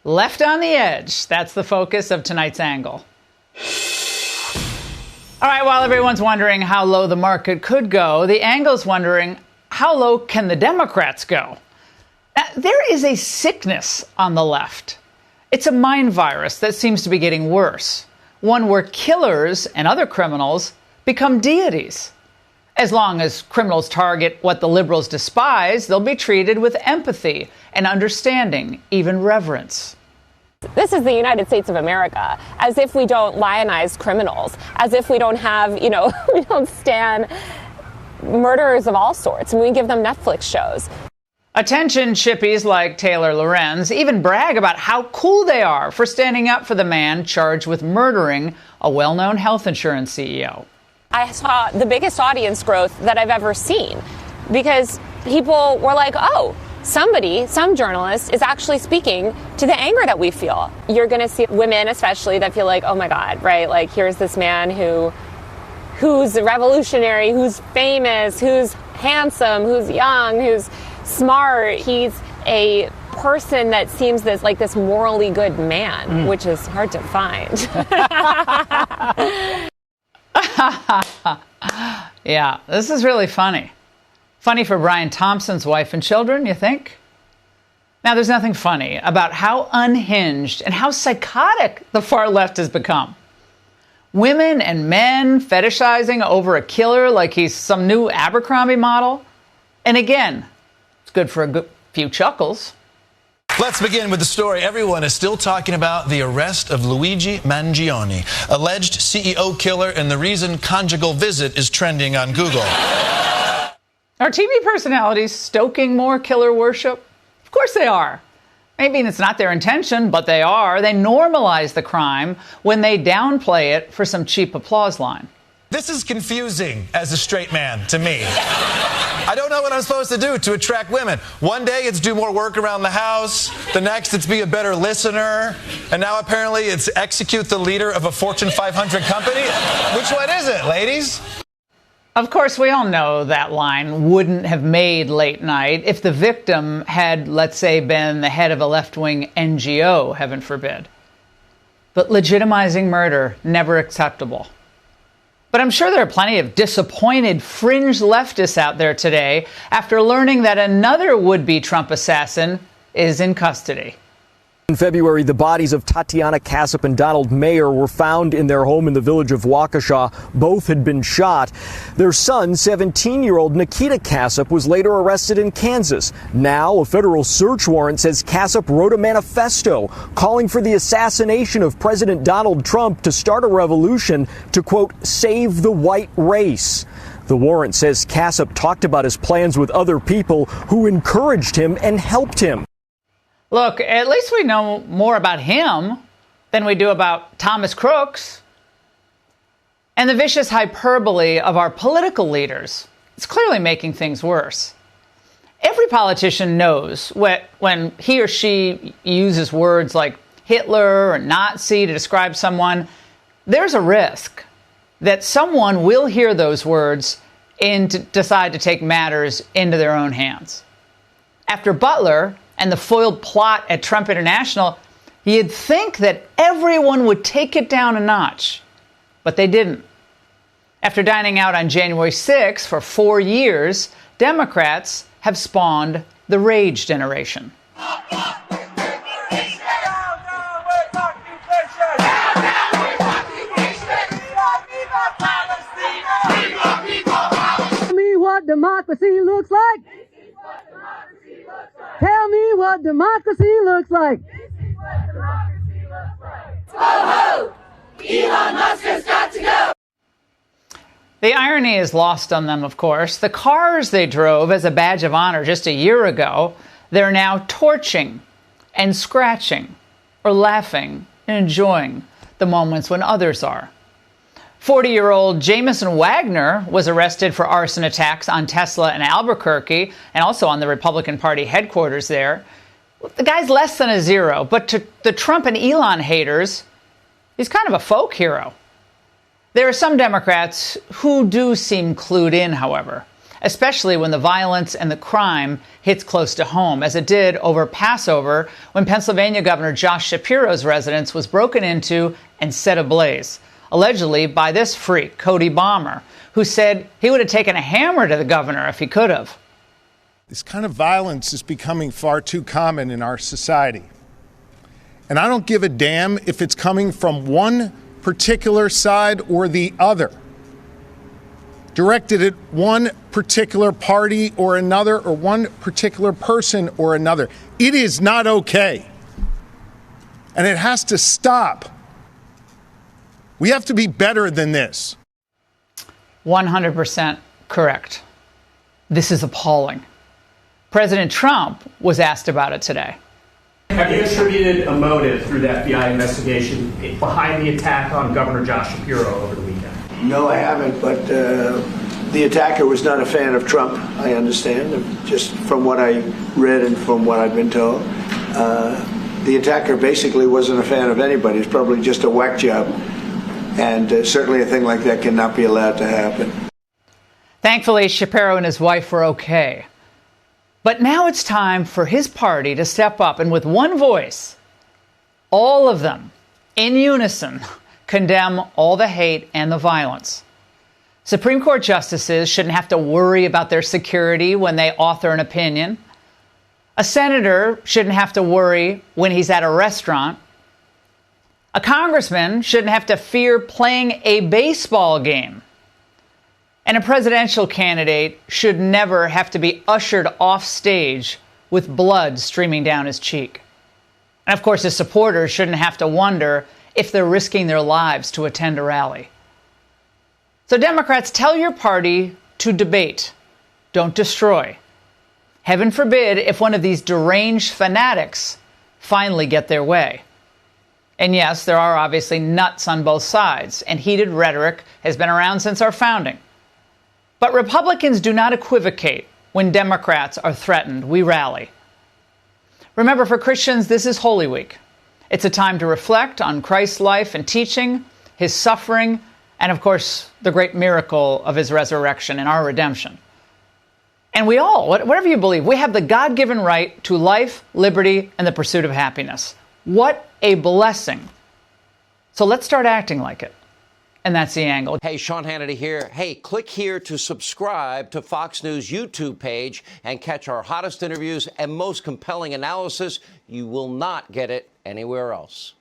Left on the edge. That's the focus of tonight's angle. All right, while everyone's wondering how low the market could go, the angle's wondering how low can the Democrats go? Now, there is a sickness on the left. It's a mind virus that seems to be getting worse, one where killers and other criminals become deities. As long as criminals target what the liberals despise, they'll be treated with empathy and understanding, even reverence. This is the United States of America, as if we don't lionize criminals, as if we don't have, we don't stand murderers of all sorts, and we give them Netflix shows. Attention chippies like Taylor Lorenz even brag about how cool they are for standing up for the man charged with murdering a well-known health insurance CEO. I saw the biggest audience growth that I've ever seen because people were like, oh, some journalist is actually speaking to the anger that we feel. You're going to see women especially that feel like, oh my God, right? Like here's this man who's revolutionary, who's famous, who's handsome, who's young, who's smart. He's a person that seems this morally good man, which is hard to find. Yeah, this is really funny. Funny for Brian Thompson's wife and children, you think? Now, there's nothing funny about how unhinged and how psychotic the far left has become. Women and men fetishizing over a killer like he's some new Abercrombie model. And again, it's good for a few chuckles. Let's begin with the story. Everyone is still talking about the arrest of Luigi Mangione, alleged CEO killer, and the reason conjugal visit is trending on Google. Are TV personalities stoking more killer worship? Of course they are. Maybe it's not their intention, but they are. They normalize the crime when they downplay it for some cheap applause line. This is confusing as a straight man to me. I don't know what I'm supposed to do to attract women. One day it's do more work around the house. The next it's be a better listener. And now apparently it's execute the leader of a Fortune 500 company. Which one is it, ladies? Of course, we all know that line wouldn't have made late night if the victim had, let's say, been the head of a left-wing NGO, heaven forbid. But legitimizing murder, never acceptable. But I'm sure there are plenty of disappointed fringe leftists out there today after learning that another would-be Trump assassin is in custody. In February, the bodies of Tatiana Cassap and Donald Mayer were found in their home in the village of Waukesha. Both had been shot. Their son, 17-year-old Nikita Cassap, was later arrested in Kansas. Now, a federal search warrant says Cassap wrote a manifesto calling for the assassination of President Donald Trump to start a revolution to, quote, save the white race. The warrant says Cassap talked about his plans with other people who encouraged him and helped him. Look, at least we know more about him than we do about Thomas Crooks. And the vicious hyperbole of our political leaders is clearly making things worse. Every politician knows when he or she uses words like Hitler or Nazi to describe someone, there's a risk that someone will hear those words and decide to take matters into their own hands. After Butler and the foiled plot at Trump International, you'd think that everyone would take it down a notch, but they didn't. After dining out on January 6th for 4 years, Democrats have spawned the rage generation. Tell me what democracy looks like. Tell me what democracy looks like. Ho ho! Elon Musk has got to go! The irony is lost on them, of course. The cars they drove as a badge of honor just a year ago, they're now torching and scratching or laughing and enjoying the moments when others are. 40-year-old Jameson Wagner was arrested for arson attacks on Tesla in Albuquerque and also on the Republican Party headquarters there. The guy's less than a zero, but to the Trump and Elon haters, he's kind of a folk hero. There are some Democrats who do seem clued in, however, especially when the violence and the crime hits close to home, as it did over Passover when Pennsylvania Governor Josh Shapiro's residence was broken into and set ablaze, allegedly by this freak, Cody Bomber, who said he would have taken a hammer to the governor if he could have. This kind of violence is becoming far too common in our society. And I don't give a damn if it's coming from one particular side or the other, directed at one particular party or another, or one particular person or another. It is not okay. And it has to stop. We have to be better than this. 100% correct. This is appalling. President Trump was asked about it today. Have you attributed a motive through the FBI investigation behind the attack on Governor Josh Shapiro over the weekend? No, I haven't, but the attacker was not a fan of Trump, I understand, just from what I read and from what I've been told. The attacker basically wasn't a fan of anybody. It's probably just a whack job, and certainly a thing like that cannot be allowed to happen. Thankfully, Shapiro and his wife were okay. But now it's time for his party to step up and with one voice, all of them, in unison, condemn all the hate and the violence. Supreme Court justices shouldn't have to worry about their security when they author an opinion. A senator shouldn't have to worry when he's at a restaurant. A congressman shouldn't have to fear playing a baseball game. And a presidential candidate should never have to be ushered off stage with blood streaming down his cheek. And of course, his supporters shouldn't have to wonder if they're risking their lives to attend a rally. So Democrats, tell your party to debate, don't destroy. Heaven forbid if one of these deranged fanatics finally get their way. And yes, there are obviously nuts on both sides, and heated rhetoric has been around since our founding. But Republicans do not equivocate when Democrats are threatened. We rally. Remember, for Christians, this is Holy Week. It's a time to reflect on Christ's life and teaching, his suffering, and of course, the great miracle of his resurrection and our redemption. And we all, whatever you believe, we have the God-given right to life, liberty, and the pursuit of happiness. What a blessing. So let's start acting like it. And that's The Angle. Hey, Sean Hannity here. Hey, click here to subscribe to Fox News YouTube page and catch our hottest interviews and most compelling analysis. You will not get it anywhere else.